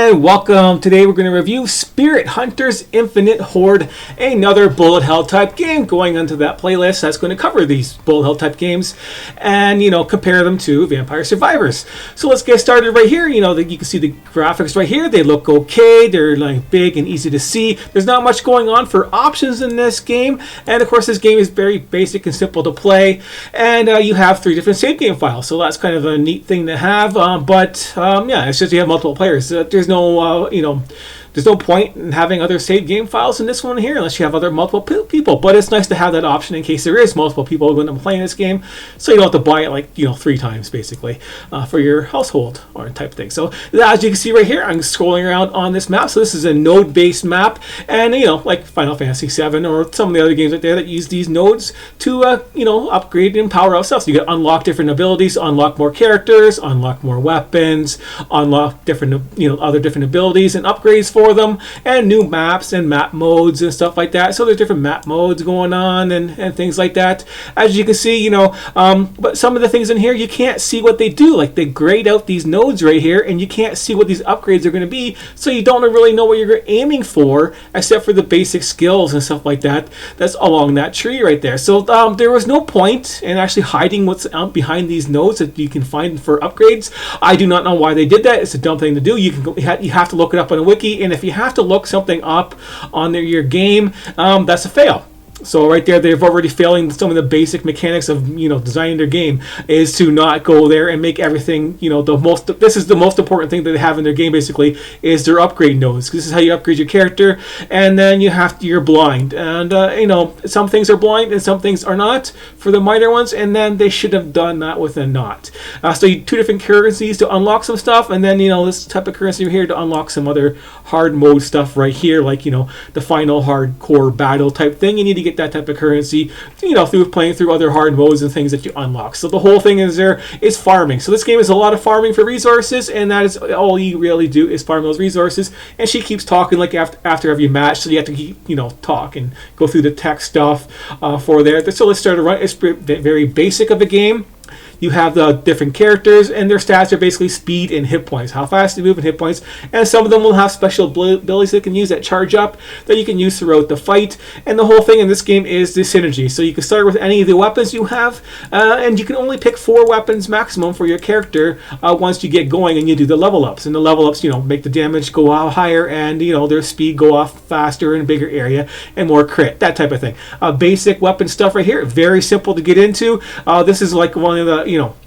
And welcome. Today we're going to review Spirit Hunters Infinite Horde, another bullet hell type game, going onto that playlist that's going to cover these bullet hell type games and, compare them to Vampire Survivors. So let's get started right here. You can see the graphics right here. They look okay. They're like big and easy to see. There's not much going on for options in this game. And of course, this game is very basic and simple to play. And you have 3 different save game files. So that's kind of a neat thing to have. It's just you have multiple players. There's no, there's no point in having other save game files in this one here unless you have other multiple people. But it's nice to have that option in case there is multiple people when I'm playing this game, so you don't have to buy it 3 times basically for your household or type thing. So as you can see right here, I'm scrolling around on this map. So this is a node-based map, and like Final Fantasy VII or some of the other games out there that use these nodes to upgrade and power up stuff. So you can unlock different abilities, unlock more characters, unlock more weapons, unlock different other different abilities and upgrades for them, and new maps and map modes and stuff like that. So there's different map modes going on and things like that. As you can see, but some of the things in here you can't see what they do. Like they grayed out these nodes right here, and you can't see what these upgrades are going to be. So you don't really know what you're aiming for, except for the basic skills and stuff like that. That's along that tree right there. So there was no point in actually hiding what's out behind these nodes that you can find for upgrades. I do not know why they did that. It's a dumb thing to do. You have to look it up on a wiki, and if you have to look something up on your game, that's a fail. So right there, they're already failing some of the basic mechanics of designing their game, is to not go there and make everything this is the most important thing that they have in their game basically, is their upgrade nodes. This is how you upgrade your character, and then you're blind, and some things are blind and some things are not for the minor ones, and then they should have done that with a not. So you 2 different currencies to unlock some stuff, and then this type of currency here to unlock some other hard mode stuff right here, like the final hardcore battle type thing. You need to get that type of currency, through playing through other hard modes and things that you unlock. So the whole thing is farming. So this game is a lot of farming for resources, and that is all you really do, is farm those resources. And she keeps talking like after every match, so you have to keep talk and go through the tech stuff for there. So let's start a run. It's very basic of a game. You have the different characters, and their stats are basically speed and hit points, how fast they move and hit points. And some of them will have special abilities they can use that charge up that you can use throughout the fight. And the whole thing in this game is the synergy. So you can start with any of the weapons you have, and you can only pick 4 weapons maximum for your character once you get going and you do the level ups. And the level ups, make the damage go out higher, and their speed go off faster in a bigger area and more crit, that type of thing. Basic weapon stuff right here, very simple to get into. This is like one of the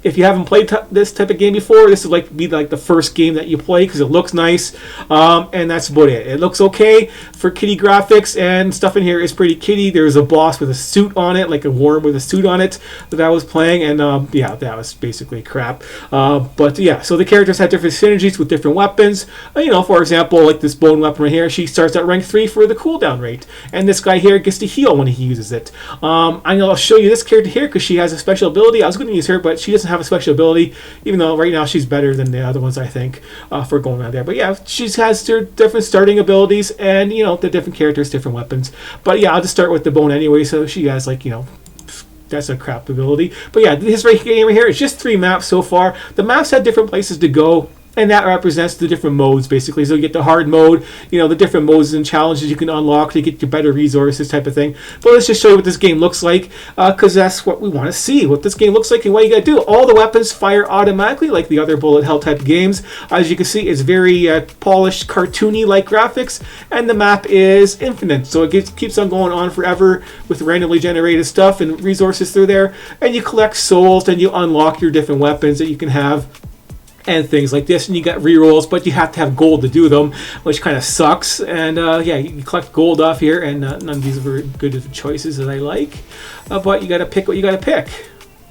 if you haven't played this type of game before, this would be the first game that you play, because it looks nice, and that's about it. It looks okay for kiddie graphics, and stuff in here is pretty kiddie. There's a boss with a suit on it, like a worm with a suit on it, that I was playing, and that was basically crap. So the characters have different synergies with different weapons. For example, like this bone weapon right here, she starts at rank 3 for the cooldown rate, and this guy here gets to heal when he uses it. I'll show you this character here because she has a special ability. I was going to use her, but she doesn't have a special ability, even though right now she's better than the other ones, I think, for going on there. But yeah, she has her different starting abilities, and the different characters, different weapons. But yeah, I'll just start with the bone anyway. So she has that's a crap ability. But yeah, this game right here is just 3 maps so far. The maps have different places to go, and that represents the different modes basically. So you get the hard mode, the different modes and challenges you can unlock to get your better resources type of thing. But let's just show you what this game looks like, because that's what we want to see, what this game looks like. And what you got to do, all the weapons fire automatically like the other bullet hell type games. As you can see, it's very polished, cartoony like graphics, and the map is infinite, so it keeps on going on forever with randomly generated stuff and resources through there. And you collect souls, and you unlock your different weapons that you can have and things like this, and you got rerolls, but you have to have gold to do them, which kind of sucks. And you collect gold off here, and none of these are very good choices that I like, but you got to pick what you got to pick,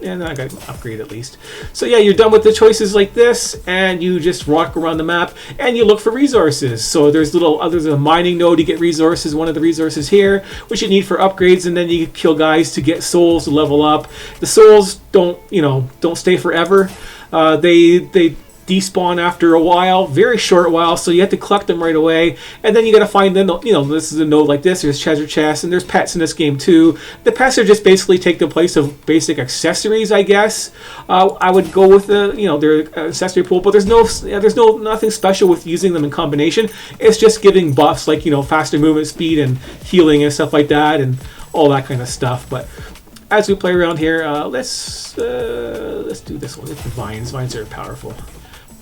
and I got to upgrade at least. So yeah, you're done with the choices like this, and you just walk around the map and you look for resources. So there's a mining node to get resources, one of the resources here, which you need for upgrades, and then you kill guys to get souls to level up. The souls don't stay forever. They despawn after a while, very short while, so you have to collect them right away, and then you got to find them. You know, this is a node like this. There's treasure chests, and there's pets in this game too. The pets are just basically take the place of basic accessories, I guess. I would go with the, you know, their accessory pool, but there's nothing special with using them in combination. It's just giving buffs like, you know, faster movement speed and healing and stuff like that, and all that kind of stuff. But as we play around here, let's do this one with the vines. Vines are powerful.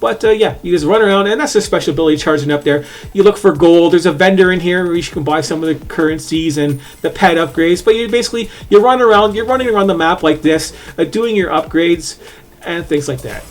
But yeah, you just run around, and that's the special ability charging up there. You look for gold. There's a vendor in here where you can buy some of the currencies and the pet upgrades. But you're running around the map like this, doing your upgrades and things like that.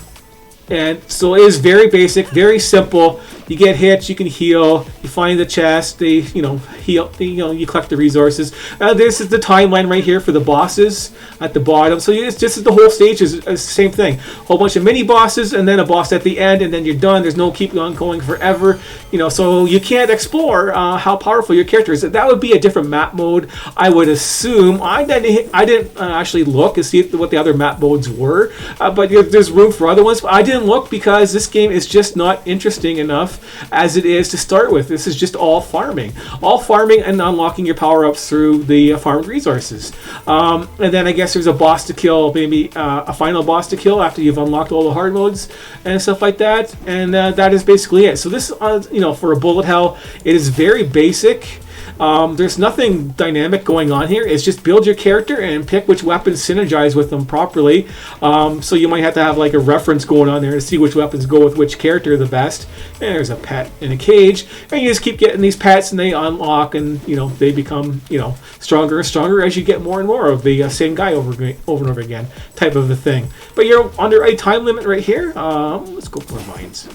And so it is very basic, very simple. You get hits, you can heal, you find the chest, they, you know, heal, you collect the resources. This is the timeline right here for the bosses at the bottom. So it's just the whole stage is the same thing. Whole bunch of mini bosses and then a boss at the end, and then you're done. There's no keep on going forever, you know. So you can't explore how powerful your character is. That would be a different map mode, I would assume. I didn't actually look and see what the other map modes were, but there's room for other ones. But I didn't look because this game is just not interesting enough as it is to start with. This is just all farming and unlocking your power-ups through the farmed resources. And then I guess there's a boss to kill, maybe a final boss to kill after you've unlocked all the hard modes and stuff like that. And that is basically it. So this, you know, for a bullet hell, it is very basic. There's nothing dynamic going on here. It's just build your character and pick which weapons synergize with them properly. So you might have to have like a reference going on there to see which weapons go with which character the best. And there's a pet in a cage, and you just keep getting these pets, and they unlock, and you know they become, you know, stronger and stronger as you get more and more of the same guy over and over again, type of a thing. But you're under a time limit right here. Let's go for mines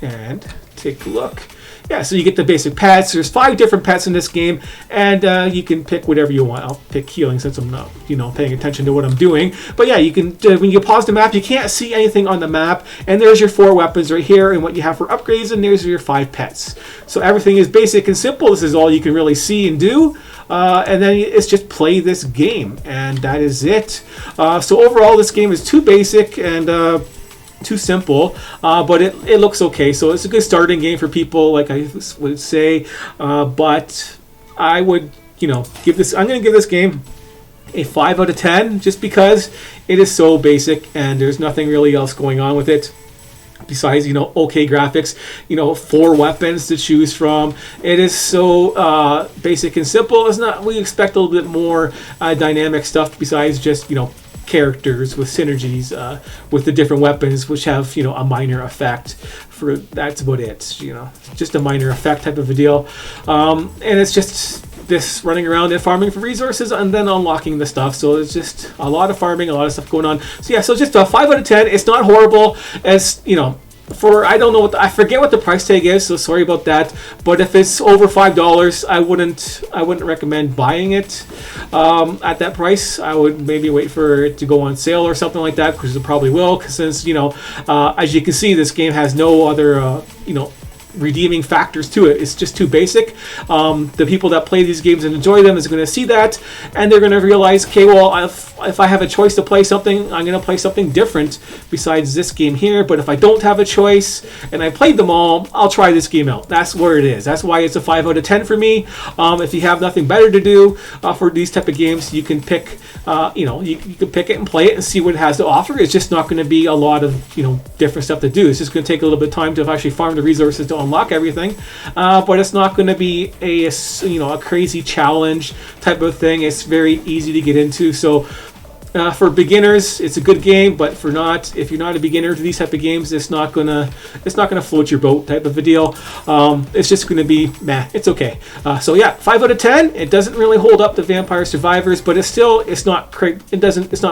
and take a look. Yeah, so you get the basic pets. There's 5 different pets in this game, and you can pick whatever you want. I'll pick healing since I'm not, you know, paying attention to what I'm doing. But yeah, you can when you pause the map, you can't see anything on the map, and there's your 4 weapons right here, and what you have for upgrades, and there's your 5 pets. So everything is basic and simple. This is all you can really see and do. And then it's just play this game, and that is it. So overall, this game is too basic and too simple, but it looks okay. So it's a good starting game for people, like I would say. But I would, you know, I'm going to give this game a 5 out of 10, just because it is so basic and there's nothing really else going on with it. Besides, you know, okay graphics, you know, 4 weapons to choose from. It is so basic and simple. It's not. We expect a little bit more dynamic stuff besides just, you know, characters with synergies with the different weapons, which have, you know, a minor effect. For that's about it. You know, just a minor effect type of a deal. And it's just this running around and farming for resources and then unlocking the stuff. So it's just a lot of farming, a lot of stuff going on. So yeah, so just a 5 out of 10. It's not horrible. As you know, for I don't know what I forget what the price tag is, so sorry about that. But if it's over $5, I wouldn't recommend buying it at that price. I would maybe wait for it to go on sale or something like that, because it probably will. Because since, you know, as you can see, this game has no other you know, redeeming factors to it. It's just too basic. The people that play these games and enjoy them is going to see that, and they're going to realize, okay, well, if I have a choice to play something, I'm going to play something different besides this game here. But if I don't have a choice and I played them all, I'll try this game out. That's where it is. That's why it's a 5 out of 10 for me. If you have nothing better to do for these type of games, you can pick, you know, you can pick it and play it and see what it has to offer. It's just not going to be a lot of, you know, different stuff to do. It's just going to take a little bit of time to actually farm the resources to unlock everything, but it's not going to be a, you know, a crazy challenge type of thing. It's very easy to get into. So for beginners, it's a good game, but if you're not a beginner to these type of games, it's not gonna float your boat type of a deal. It's just gonna be meh. It's okay. So yeah, 5 out of 10. It doesn't really hold up to Vampire Survivors, but it's not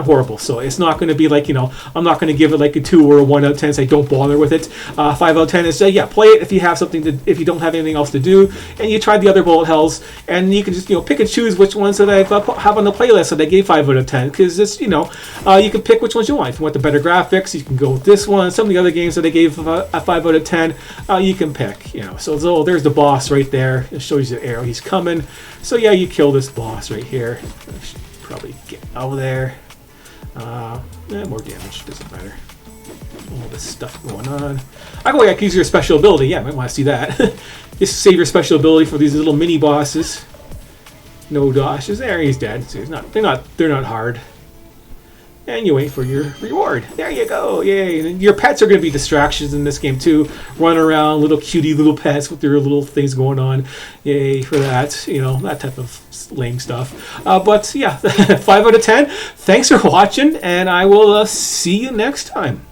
horrible. So it's not gonna be like, you know, I'm not gonna give it like a 2 or a 1 out of 10. Say don't bother with it. 5 out of 10 is yeah, play it if you have if you don't have anything else to do, and you tried the other bullet hells, and you can just, you know, pick and choose which ones that I have on the playlist that I gave 5 out of 10, because you know, you can pick which ones you want. If you want the better graphics, you can go with this one. Some of the other games that I gave a 5 out of 10, you can pick. You know, so there's the boss right there. It shows you the arrow. He's coming. So yeah, you kill this boss right here. I should probably get out of there. More damage doesn't matter. all this stuff going on. I can use your special ability. Yeah, I might want to see that. Just save your special ability for these little mini bosses. No doshes. There, he's dead. So they're not hard. And you wait for your reward. There you go. Yay. And your pets are going to be distractions in this game too. Run around, little cutie little pets with their little things going on. Yay for that. You know, that type of lame stuff. But yeah, 5 out of 10. Thanks for watching, and I will see you next time.